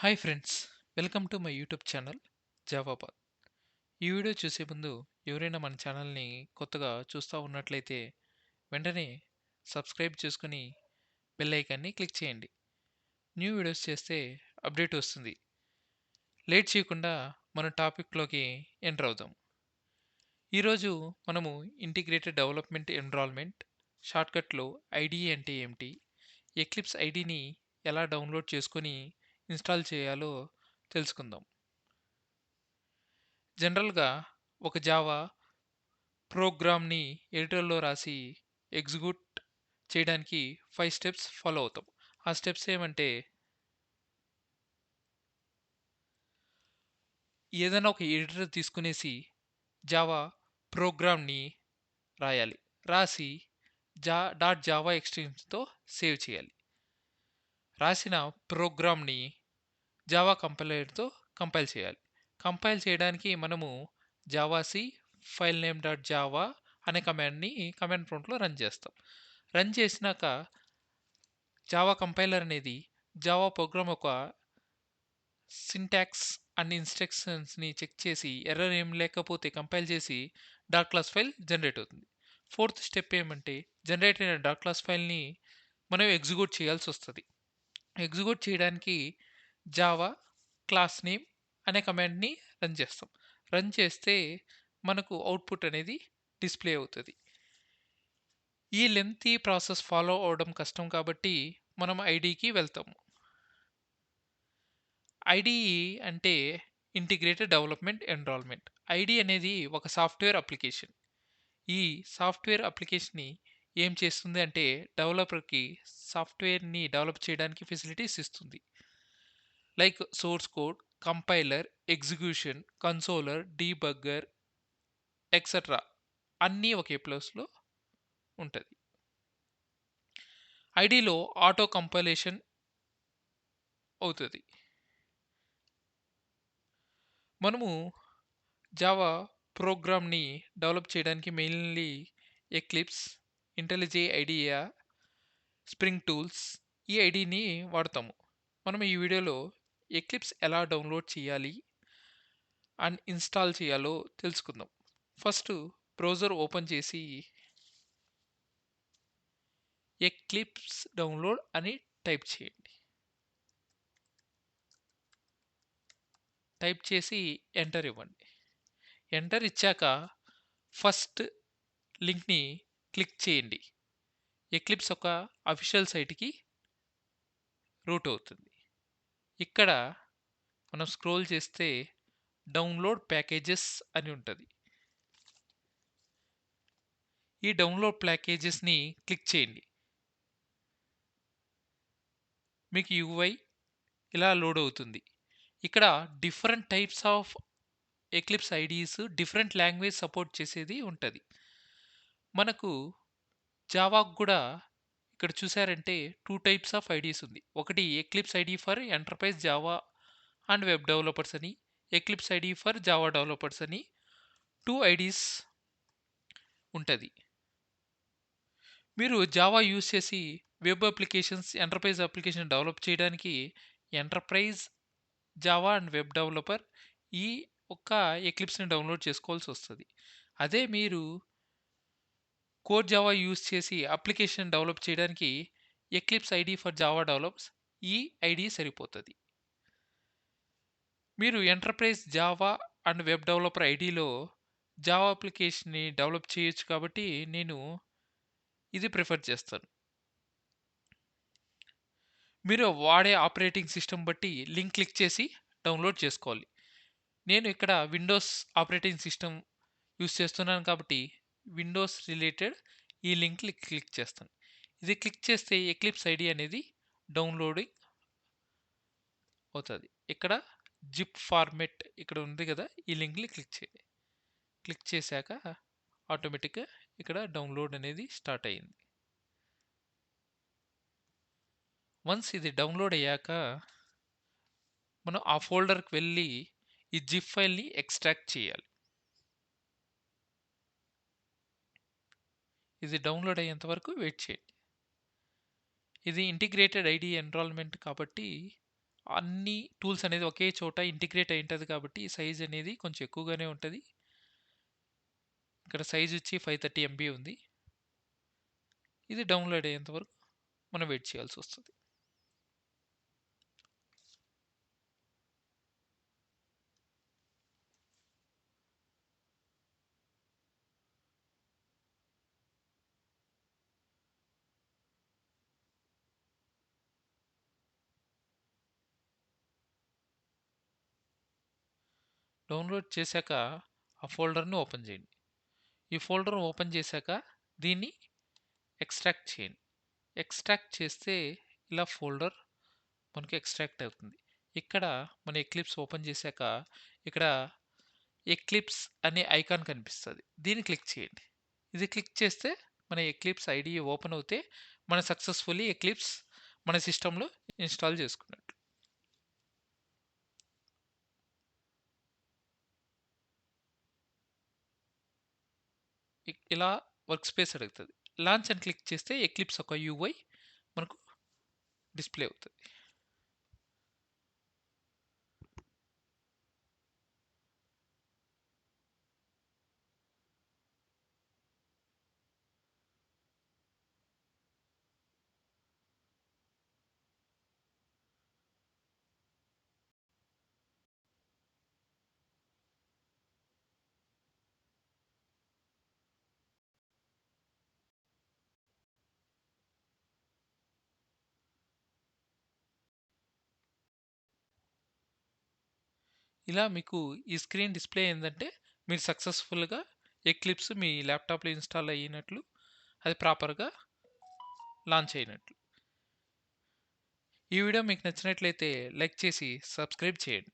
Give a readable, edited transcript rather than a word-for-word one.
Hi friends, welcome to my YouTube channel జావాబాద్. ఈ video చూసే ముందు ఎవరైనా మన ఛానల్ని కొత్తగా చూస్తూ ఉన్నట్లయితే వెంటనే సబ్స్క్రైబ్ చేసుకుని బెల్ ఐకాన్ని క్లిక్ చేయండి. న్యూ వీడియోస్ చేస్తే అప్డేట్ వస్తుంది. లేట్ చేయకుండా మన టాపిక్లోకి ఎంటర్ అవుదాం. ఈరోజు మనము ఇంటిగ్రేటెడ్ డెవలప్మెంట్ ఎన్విరాన్మెంట్ షార్ట్కట్లో ఐడిఈ అంటే ఏమిటి, ఎక్లిప్స్ ఐడిని ఎలా డౌన్లోడ్ చేసుకొని ఇన్స్టాల్ చేయాలో తెలుసుకుందాం. జనరల్‌గా ఒక జావా ప్రోగ్రామ్‌ని ఎడిటర్‌లో రాసి ఎగ్జిక్యూట్ చేయడానికి 5 స్టెప్స్ ఫాలో అవుతాం. ఆ స్టెప్స్ ఏమంటే ఏదైనా ఒక ఎడిటర్ తీసుకునేసి జావా ప్రోగ్రామ్‌ని రాయాలి. రాసి డాట్ జావా ఎక్స్‌టెన్షన్‌తో సేవ్ చేయాలి. రాసిన ప్రోగ్రామ్‌ని జావా కంపైలర్‌తో కంపైల్ చేయాలి. కంపైల్ చేయడానికి మనము జావాసి ఫైల్ నేమ్ డాట్ జావా అనే కమాండ్‌ని కమాండ్ ప్రాంప్ట్‌లో రన్ చేస్తాం. రన్ చేసినాక జావా కంపైలర్ అనేది జావా ప్రోగ్రామ్ ఒక సింటాక్స్ అండ్ ఇన్స్ట్రక్షన్స్ని చెక్ చేసి ఎర్రర్ ఏం లేకపోతే కంపైల్ చేసి డాట్ క్లాస్ ఫైల్ జనరేట్ అవుతుంది. ఫోర్త్ స్టెప్ ఏమంటే జనరేట్ అయిన డాట్ క్లాస్ ఫైల్ని మనం ఎగ్జిక్యూట్ చేయాల్సి వస్తుంది. ఎగ్జిక్యూట్ చేయడానికి జావా క్లాస్ నేమ్ అనే కమాండ్ని రన్ చేస్తాం. రన్ చేస్తే మనకు అవుట్పుట్ అనేది డిస్ప్లే అవుతుంది. ఈ లెంతీ ప్రాసెస్ ఫాలో అవడం కష్టం కాబట్టి మనం ఐడికి వెళ్తాము. ఐడిఈ అంటే ఇంటిగ్రేటెడ్ డెవలప్మెంట్ ఎన్విరాన్మెంట్. ఐడి అనేది ఒక సాఫ్ట్వేర్ అప్లికేషన్. ఈ సాఫ్ట్వేర్ అప్లికేషన్ని ఏం చేస్తుంది అంటే డెవలపర్కి సాఫ్ట్వేర్ని డెవలప్ చేయడానికి ఫెసిలిటీస్ ఇస్తుంది. Like source code, compiler, execution, consoler, debugger etcetera అన్నీ ఒకే ప్లేస్లో ఉంటుంది. ఐడిలో ఆటో కంపైలేషన్ అవుతుంది. మనము జావా ప్రోగ్రామ్ని డెవలప్ చేయడానికి mainly eclipse, ఇంటెలిజే idea, spring tools ఈ ఐడిని వాడతాము. మనం ఈ వీడియోలో ఎక్లిప్స్ ఎలా డౌన్లోడ్ చేయాలి అండ్ ఇన్స్టాల్ చేయాలో తెలుసుకుందాం. ఫస్ట్ బ్రౌజర్ ఓపెన్ చేసి ఎక్లిప్స్ డౌన్లోడ్ అని టైప్ చేయండి. టైప్ చేసి ఎంటర్ ఇవ్వండి. ఎంటర్ ఇచ్చాక ఫస్ట్ లింక్ని క్లిక్ చేయండి. ఎక్లిప్స్ ఒక అఫీషియల్ సైట్కి రూట్ అవుతుంది. ఇక్కడ మనం స్క్రోల్ చేస్తే డౌన్లోడ్ ప్యాకేజెస్ అని ఉంటుంది. ఈ డౌన్లోడ్ ప్యాకేజెస్ని క్లిక్ చేయండి. మీకు యూఐ ఇలా లోడ్ అవుతుంది. ఇక్కడ different types of eclipse IDs different language support చేసేది ఉంటుంది. మనకు జావాకు కూడా ఇక్కడ చూసారంటే 2 టైప్స్ ఆఫ్ ఐడీస్ ఉంది. ఒకటి Eclipse IDE for enterprise Java and web developers అని, Eclipse IDE for Java developers అని 2 ఐడీస్ ఉంటుంది. మీరు జావా యూజ్ చేసి web applications, enterprise application develop చేయడానికి enterprise Java and web developer ఈ ఒక్క ఎక్లిప్స్ని డౌన్లోడ్ చేసుకోవాల్సి వస్తుంది. అదే మీరు కోర్ జావా యూజ్ చేసి అప్లికేషన్ డెవలప్ చేయడానికి Eclipse IDE for Java develops ఈ ఐడి సరిపోతుంది. మీరు enterprise Java and web developer ఐడిలో జావా అప్లికేషన్ని డెవలప్ చేయొచ్చు కాబట్టి నేను ఇది ప్రిఫర్ చేస్తాను. మీరు వాడే ఆపరేటింగ్ సిస్టమ్ బట్టి లింక్ క్లిక్ చేసి డౌన్లోడ్ చేసుకోవాలి. నేను ఇక్కడ విండోస్ ఆపరేటింగ్ సిస్టమ్ యూస్ చేస్తున్నాను కాబట్టి విండోస్ రిలేటెడ్ ఈ లింక్ క్లిక్ చేస్తాను. ఇది క్లిక్ చేస్తే ఎక్లిప్స్ ఐడి అనేది డౌన్లోడింగ్ అవుతుంది. ఇక్కడ జిప్ ఫార్మెట్ ఇక్కడ ఉంది కదా, ఈ లింక్ని క్లిక్ చేయండి. క్లిక్ చేశాక ఆటోమేటిక్గా ఇక్కడ డౌన్లోడ్ అనేది స్టార్ట్ అయ్యింది. వన్స్ ఇది డౌన్లోడ్ అయ్యాక మనం ఆ ఫోల్డర్కి వెళ్ళి ఈ జిప్ ఫైల్ని ఎక్స్ట్రాక్ట్ చేయాలి. ఇది డౌన్లోడ్ అయ్యేంత వరకు వెయిట్ చేయండి. ఇది ఇంటిగ్రేటెడ్ ఐడి ఎన్రోల్మెంట్ కాబట్టి అన్ని టూల్స్ అనేది ఒకే చోట ఇంటిగ్రేట్ అయి ఉంటది కాబట్టి సైజ్ అనేది కొంచెం ఎక్కువగానే ఉంటది. ఇక్కడ సైజ్ వచ్చి 530 ఎంబీ ఉంది. ఇది డౌన్‌లోడ్ అయ్యేంత వరకు మనం వెయిట్ చేయాల్సొస్తది. డౌన్‌లోడ్ చేశాక ఆ ఫోల్డర్‌ని ఓపెన్ చేయండి. ఈ ఫోల్డర్ ఓపెన్ చేశాక దీన్ని ఎక్స్ట్రాక్ట్ చేయండి. ఎక్స్ట్రాక్ట్ చేస్తే ఇలా ఫోల్డర్ మనకి ఎక్స్ట్రాక్ట్ అవుతుంది. ఇక్కడ మన ఎక్లిప్స్ ఓపెన్ చేశాక ఇక్కడ ఎక్లిప్స్ అనే ఐకాన్ కనిపిస్తది. దీన్ని క్లిక్ చేయండి. ఇది క్లిక్ చేస్తే మన ఎక్లిప్స్ ఐడీఈ ఓపెన్ అవుతే మనం సక్సెస్‌ఫుల్లీ ఎక్లిప్స్ మన సిస్టమ్‌లో ఇన్‌స్టాల్ చేసుకున్నట్టు. ఇలా వర్క్ స్పేస్ అడుగుతది. లాంచ్ అని క్లిక్ చేస్తే ఎక్లిప్స్ ఒక యూఐ మనకు డిస్‌ప్లే అవుతది. ఇలా మీకు ఈ స్క్రీన్ డిస్‌ప్లే అయిందంటే మీరు సక్సెస్‌ఫుల్‌గా ఎక్లిప్స్ మీ ల్యాప్‌టాప్‌లో ఇన్‌స్టాల్ అయినట్లు, అది ప్రాపర్‌గా లాంచ్ అయినట్లు. ఈ వీడియో మీకు నచ్చినట్లయితే లైక్ చేసి సబ్స్క్రైబ్ చేయండి.